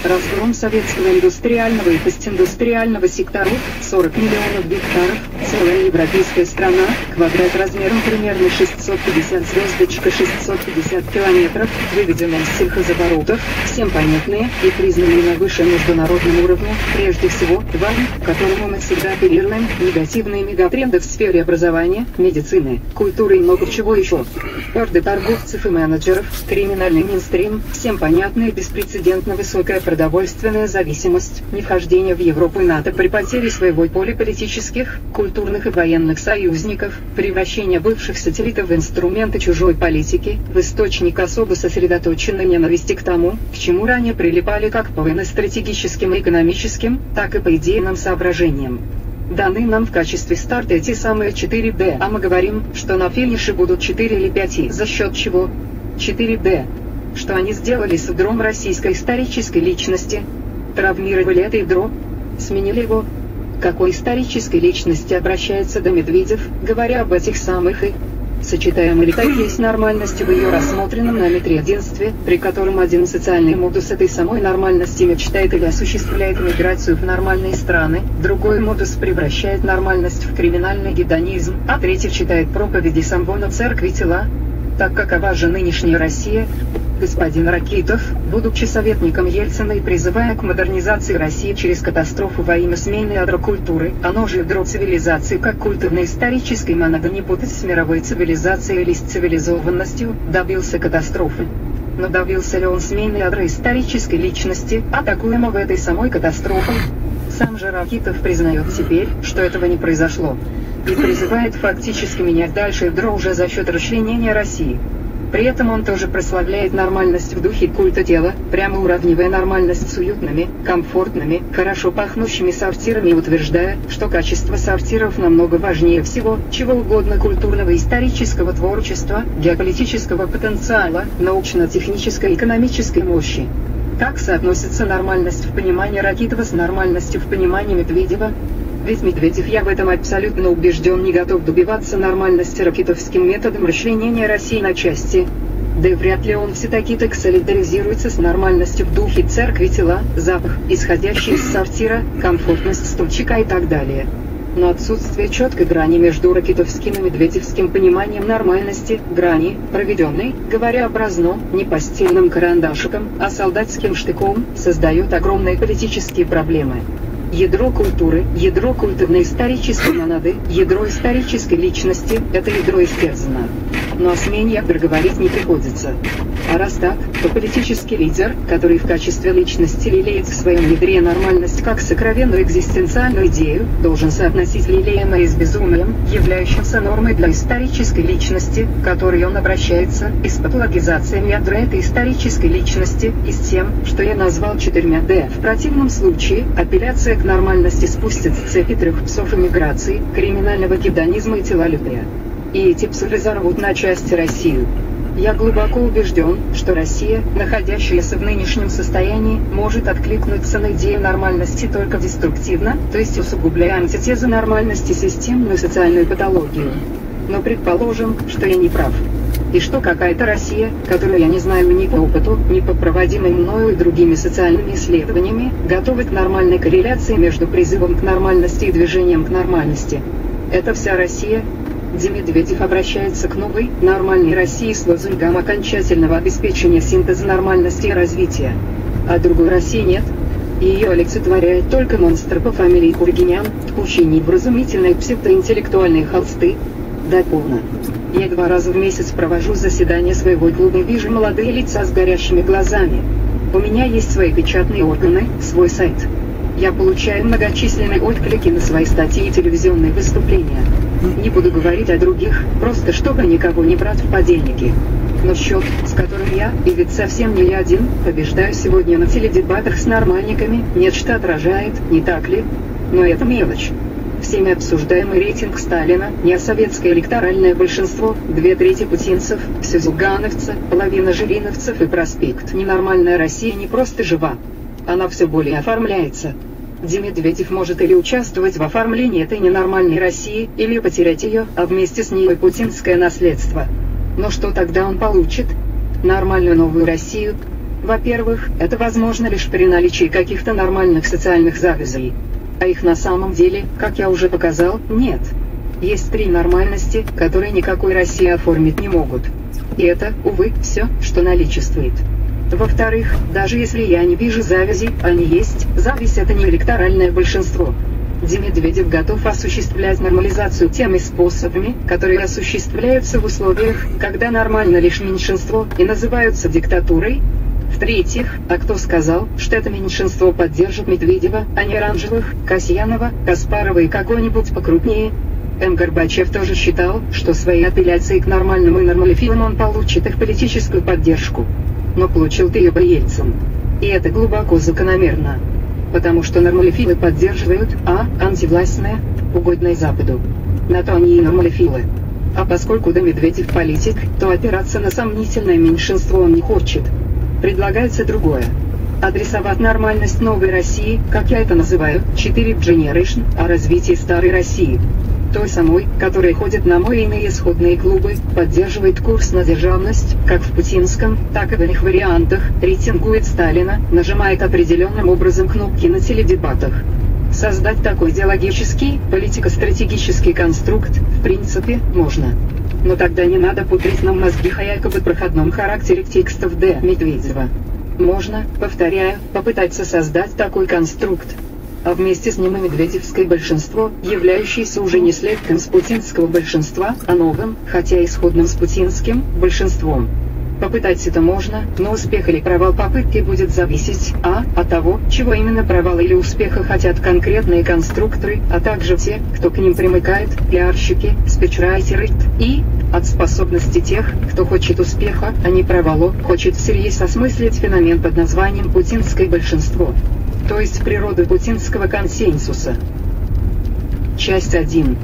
разгром советского индустриального и постиндустриального секторов, 40 миллионов гектаров, целая европейская страна, квадрат размером примерно 650 километров, выведена из сельхозоборотов, всем понятные и признанные на высшем международном уровне, прежде всего, вами, которому мы всегда апеллируем, негативные мегатренды в сфере образования, медицины, культуры и много чего еще. Орды торговцев и менеджеров, криминальный мейнстрим, всем понятная и беспрецедентно высокая продовольственная зависимость, невхождение в Европу и НАТО при потере своего поля политических, культурных и военных союзников, превращение бывших сателлитов в инструменты чужой политики, в источник особо сосредоточенной ненависти к тому, к чему ранее прилипали как по военно-стратегическим и экономическим, так и по идейным соображениям. Даны нам в качестве старта эти самые 4D, а мы говорим, что на финише будут 4 или 5 и за счет чего? 4D. Что они сделали с ядром российской исторической личности? Травмировали это ядро? Сменили его? К какой исторической личности обращается Медведев, говоря об этих самых и... Сочетаемы ли такие с нормальностью в ее рассмотренном нами триединстве, при котором один социальный модус этой самой нормальности мечтает или осуществляет миграцию в нормальные страны, другой модус превращает нормальность в криминальный гедонизм, а третий читает проповеди самбона церкви тела? Так какова же нынешняя Россия? Господин Ракитов, будучи советником Ельцина и призывая к модернизации России через катастрофу во имя смены ядра культуры, оно же ядро цивилизации как культурно-исторической монады не путать с мировой цивилизацией или с цивилизованностью, добился катастрофы. Но добился ли он смены ядра исторической личности, атакуемого в этой самой катастрофой? Сам же Ракитов признает теперь, что этого не произошло. И призывает фактически менять дальше ядро уже за счет расчленения России. При этом он тоже прославляет нормальность в духе культа тела, прямо уравнивая нормальность с уютными, комфортными, хорошо пахнущими сортирами и утверждая, что качество сортиров намного важнее всего, чего угодно культурного исторического творчества, геополитического потенциала, научно-технической и экономической мощи. Как соотносится нормальность в понимании Ракитова с нормальностью в понимании Медведева? Ведь Медведев, я в этом абсолютно убежден, не готов добиваться нормальности ракитовским методом расчленения России на части. Да и вряд ли он все-таки так солидаризируется с нормальностью в духе церкви тела, запах, исходящий из сортира, комфортность стульчика и так далее. Но отсутствие четкой грани между ракитовским и медведевским пониманием нормальности, грани, проведенной, говоря образно, не постельным карандашиком, а солдатским штыком, создает огромные политические проблемы. Ядро культуры, ядро культурно-исторической монады, ядро исторической личности – это ядро истерзано. Но о смене ядра говорить не приходится. А раз так, то политический лидер, который в качестве личности лелеет в своем ядре нормальность как сокровенную экзистенциальную идею, должен соотносить лелеемое с безумием, являющимся нормой для исторической личности, к которой он обращается, и с патологизацией ядра этой исторической личности, и с тем, что я назвал 4D. В противном случае, апелляция к нормальности спустит с цепи трех псов эмиграции, криминального гедонизма и телолюбия. И эти псы разорвут на части Россию. Я глубоко убежден, что Россия, находящаяся в нынешнем состоянии, может откликнуться на идею нормальности только деструктивно, то есть усугубляя антитезы нормальности системную социальную патологию. Но предположим, что я не прав. И что какая-то Россия, которую я не знаю ни по опыту, ни по проводимым мною и другими социальными исследованиями, готова к нормальной корреляции между призывом к нормальности и движением к нормальности. Это вся Россия. Медведев обращается к новой, нормальной России с лозунгом окончательного обеспечения синтеза нормальности и развития. А другой России нет. И ее олицетворяет только монстр по фамилии Кургинян, ткущий невразумительные псевдоинтеллектуальные холсты. Да полно. Я 2 раза в месяц провожу заседания своего клуба и вижу молодые лица с горящими глазами. У меня есть свои печатные органы, свой сайт. Я получаю многочисленные отклики на свои статьи и телевизионные выступления. Не буду говорить о других, просто чтобы никого не брать в подельники. Но счет, с которым я, и ведь совсем не я один, побеждаю сегодня на теледебатах с нормальниками, нечто отражает, не так ли? Но это мелочь. Всеми обсуждаемый рейтинг Сталина, неосоветское электоральное большинство, 2/3 путинцев, все зюгановцы, половина жириновцев и проспект «Ненормальная Россия» не просто жива. Она все более оформляется. Медведев может или участвовать в оформлении этой ненормальной России, или потерять ее, а вместе с ней и путинское наследство. Но что тогда он получит? Нормальную новую Россию? Во-первых, это возможно лишь при наличии каких-то нормальных социальных завязей. А их на самом деле, как я уже показал, нет. Есть 3 нормальности, которые никакой России оформить не могут. И это, увы, все, что наличествует. Во-вторых, даже если я не вижу завязей, они есть, зависть — это не электоральное большинство. Медведев готов осуществлять нормализацию теми способами, которые осуществляются в условиях, когда нормально лишь меньшинство, и называются диктатурой. В-третьих, а кто сказал, что это меньшинство поддержит Медведева, а не Оранжевых, Касьянова, Каспарова и какой-нибудь покрупнее? Горбачев тоже считал, что своей апелляцией к нормальным и нормалифилам он получит их политическую поддержку. Но получил-то ее Ельцин. И это глубоко закономерно. Потому что нормалифилы поддерживают, антивластное, угодное Западу. На то они и нормалифилы. А поскольку Медведев политик, то опираться на сомнительное меньшинство он не хочет. Предлагается другое. Адресовать нормальность новой России, как я это называю, 4 Generation, о развитии старой России. Той самой, которая ходит на мои иные исходные клубы, поддерживает курс на державность, как в путинском, так и в иных вариантах, рейтингует Сталина, нажимает определенным образом кнопки на теледебатах. Создать такой идеологический, политико-стратегический конструкт, в принципе, можно. Но тогда не надо пудрить нам мозги о якобы проходном характере текстов Д. Медведева. Можно, повторяю, попытаться создать такой конструкт. А вместе с ним и медведевское большинство, являющееся уже не следствием с путинского большинства, а новым, хотя исходным с путинским, большинством. Попытать это можно, но успех или провал попытки будет зависеть, от того, чего именно провала или успеха хотят конкретные конструкторы, а также те, кто к ним примыкает, пиарщики, спичрайтеры, и от способности тех, кто хочет успеха, а не провалу, хочет всерьез осмыслить феномен под названием «путинское большинство». То есть природу путинского консенсуса. Часть 1.